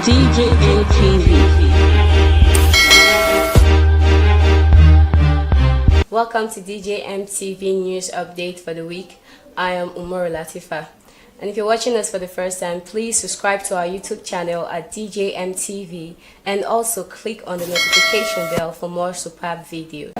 DJM TV. Welcome to DJM TV News Update for the week. I am M0ney. And if you're watching us for the first time, please subscribe to our YouTube channel at DJM TV and also click on the notification bell for more superb videos.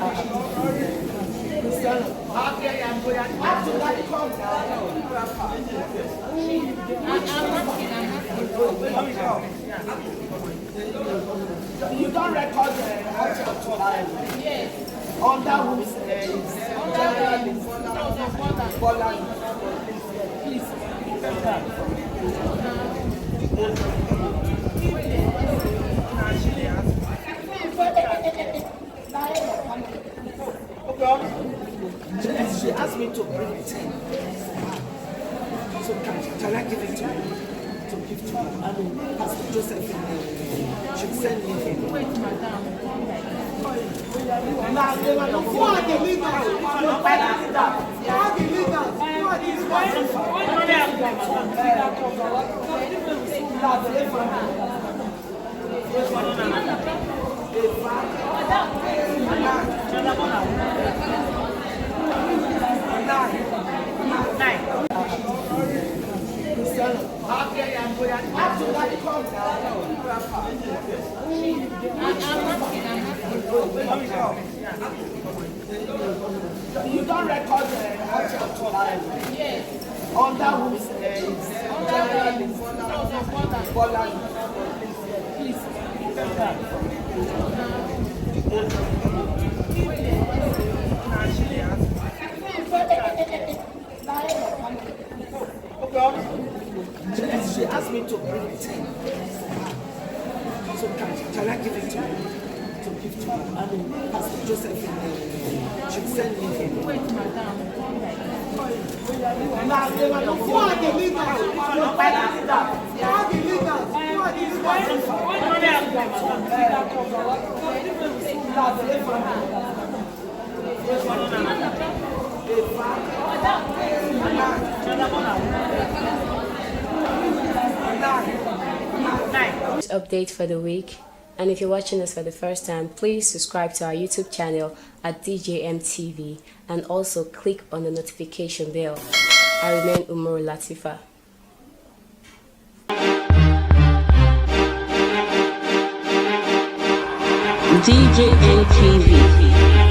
You don't record yes. Under whose please. She asked me to bring it in. So can I give it to you? To give to her? I mean, Pastor Joseph should send me in. Wait, madam. Now, who are the leaders? Who are the leaders? Who are these ones? You don't record yes. Under whose please. She asked me to bring it in. So can I give it to you? To give to her? I mean, Pastor Joseph should send me in. Wait, madam. Now, who are the leaders? Who are the leaders? Who are these Update for the week. And if you're watching us for the first time, please subscribe to our YouTube channel at DJM TV and also click on the notification bell. I remain M0ney. DJM TV.